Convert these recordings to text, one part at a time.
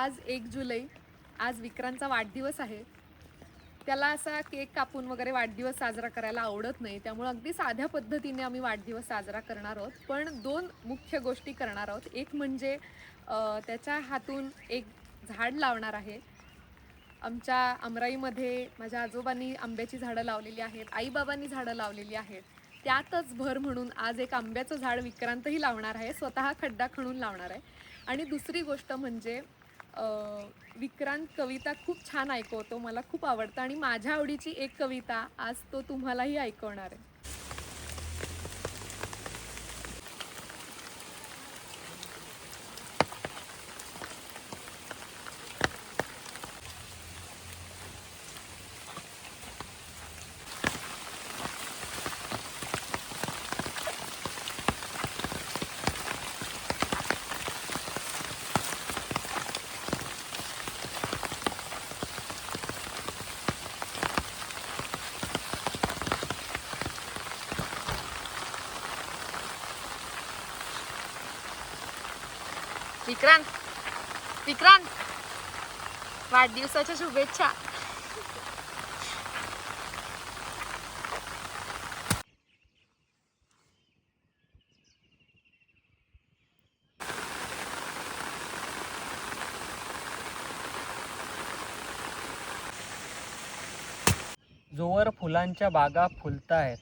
आज 1 जुलै. आज विक्रांतचा वाढदिवस आहे. त्याला असा केक कापून वगैरे वाढदिवस साजरा करायला आवडत नाही. त्यामुळे अगदी साध्या पद्धतीने आम्ही वाढदिवस साजरा करणार आहोत. पण 2 मुख्य गोष्टी करणार आहोत. एक म्हणजे त्याच्या हातून एक झाड लावणार आहे. आमच्या अमराईमध्ये माझ्या आजोबांनी आंब्याची झाडं लावलेली आहेत. आई-बाबांनी झाडं लावलेली आहेत. त्यातच भर म्हणून आज एक आंब्याचं झाड विक्रांतही लावणार आहे. स्वतः खड्डा खणून लावणार आहे. आणि दुसरी गोष्ट म्हणजे अ, विक्रांत कविता खूप छान ऐकवतो. मला खूप आवडतं आणि माझ्या आवडीची एक कविता आज तो तुम्हालाही ऐकवणार आहे. विक्रांत विक्रांत वाढदिवसाच्या शुभेच्छा. जोवर फुलांच्या बागा फुलतायत,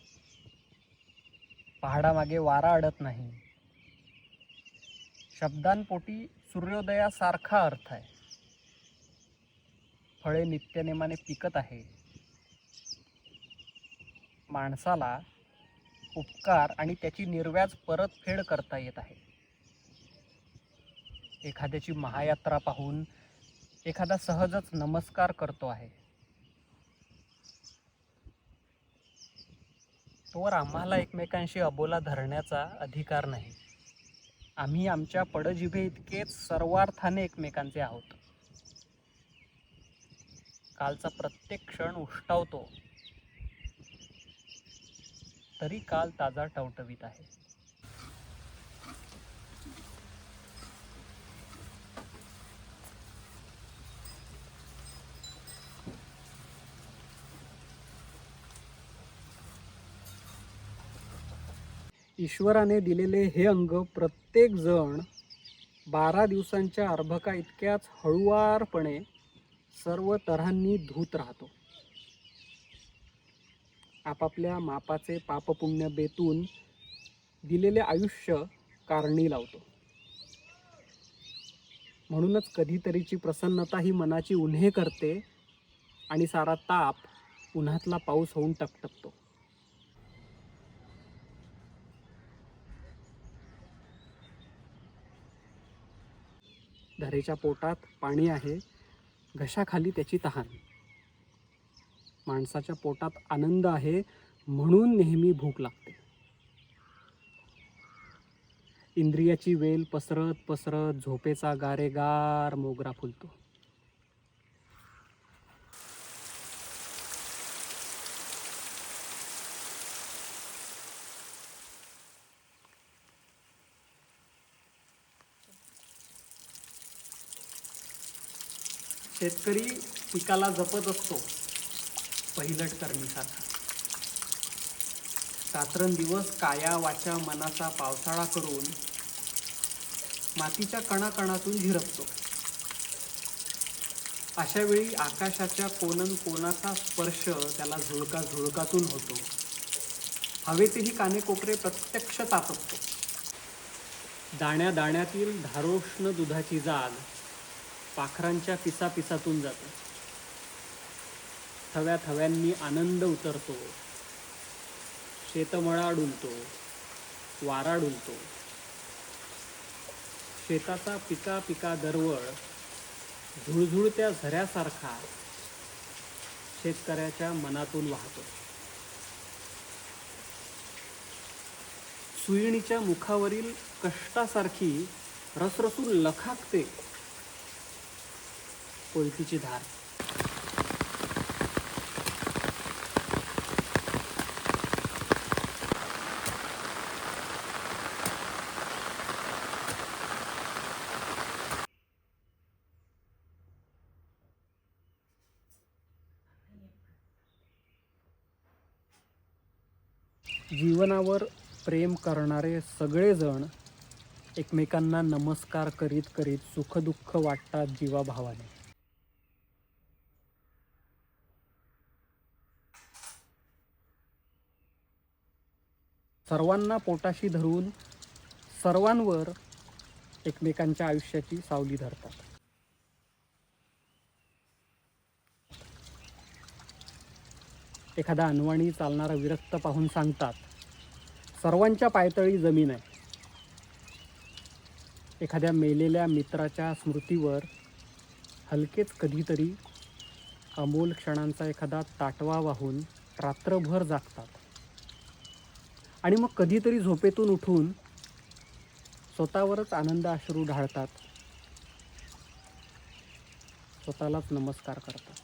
पहाडामागे वारा अडत नाही. शब्दांपोटी सूर्योदयासारखा अर्थ आहे. फळे नित्यनेमाने पिकत आहे. माणसाला उपकार आणि त्याची निर्व्याज परतफेड करता येत आहे. एखाद्याची महायात्रा पाहून एखादा सहजच नमस्कार करतो आहे. तोवर आम्हाला एकमेकांशी अबोला धरण्याचा अधिकार नाही. आम्ही आमच्या पडजिभे इतकेच सर्वार्थाने एकमेकांचे आहोत. कालचा प्रत्येक क्षण उष्टावतो, तरी काल ताजा टवटवीत आहे. ईश्वराने दिलेले हे अंग प्रत्येक जण 12 दिवसांच्या अर्भका इतक्याच हळुवारपणे सर्व तऱ्हांनी धूत राहतो. आपापल्या मापाचे पापपुण्य बेतून दिलेले आयुष्य कारणी लावतो. म्हणूनच कधीतरीची प्रसन्नता ही मनाची उन्हे करते आणि सारा ताप उन्हातला पाऊस होऊन टपटपतो. धरेच्या पोटात पाणी आहे, घशाखाली त्याची तहान. माणसाच्या पोटात आनंद आहे, म्हणून नेहमी भूक लागते. इंद्रियाची वेल पसरत पसरत झोपेचा गारेगार मोगरा फुलतो. शेतकरी पिकाला जपत असतो पहिलट करणीसारखा. रात्रंदिवस काया वाचा मनाचा पावसाळा करून मातीच्या कणाकणातून झिरपतो. अशा वेळी आकाशाच्या कोनन कोनाचा स्पर्श त्याला झुळका झुळकातून होतो. हवेचेही कानेकोपरे प्रत्यक्ष तापतो. दाण्या दाण्यातील धारोष्ण दुधाची जाग पाखरांच्या पिसापिसातून जाते. थव्या थव्यांनी आनंद उतरतो. शेतमळा डुलतो, वारा डुलतो. शेताचा पिका पिका दरवळ झुळझुळत्या झऱ्यासारखा शेतकऱ्याच्या मनातून वाहतो. सुईणीच्या मुखावरील कष्टासारखी रसरसून लखाकते कोयतीची धार. जीवनावर प्रेम करणारे सगळेजण एकमेकांना नमस्कार करीत करीत सुखदुःख वाटतात जीवाभावाने. सर्वांना पोटाशी धरून सर्वांवर एकमेकांच्या आयुष्याची सावली धरतात. एखादा अनवाणी चालणारा विरक्त पाहून सांगतात, सर्वांच्या पायतळी जमीन आहे. एखाद्या मेलेल्या मित्राच्या स्मृतीवर हलकेच कधीतरी अमोल क्षणांचा एखादा ताटवा वाहून रात्रभर जागतात. आणि मग कधीतरी झोपेतून उठून स्वतःवरच आनंद अश्रू ढाळतात, स्वतःलाच नमस्कार करतात.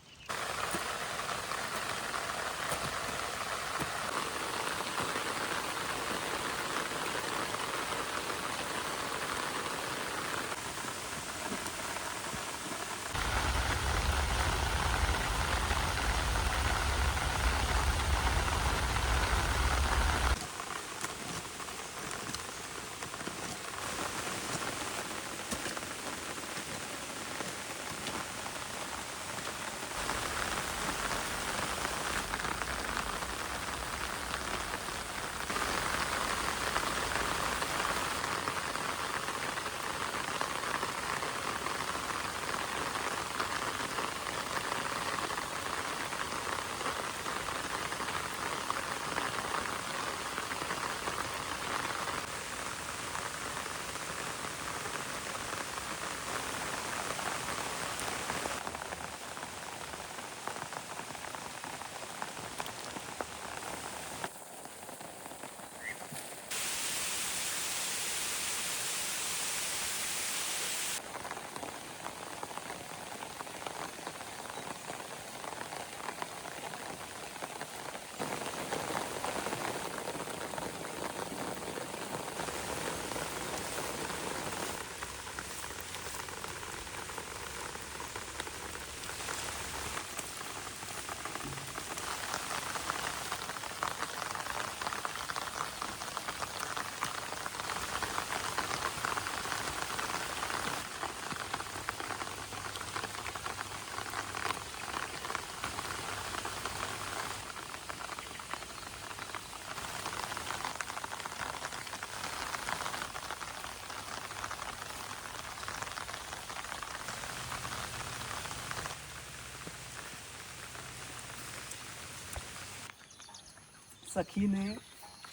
सखीने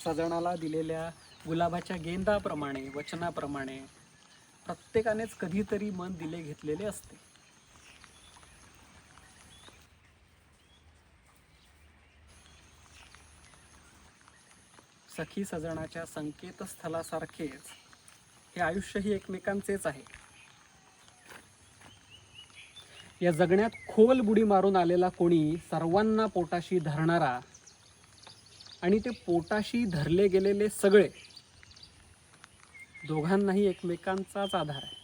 सजणाला दिलेल्या गुलाबाच्या गेंदाप्रमाणे, वचनाप्रमाणे प्रत्येकानेच कधीतरी मन दिले घेतलेले असते. सखी सजणाच्या संकेतस्थळासारखेच हे आयुष्यही एकमेकांचेच आहे. या जगण्यात खोल बुडी मारून आलेला कोणी सर्वांना पोटाशी धरणारा आणि ते पोटाशी धरले गेलेले सगळे दोघांनाही एकमेकांचाच आधार आहे.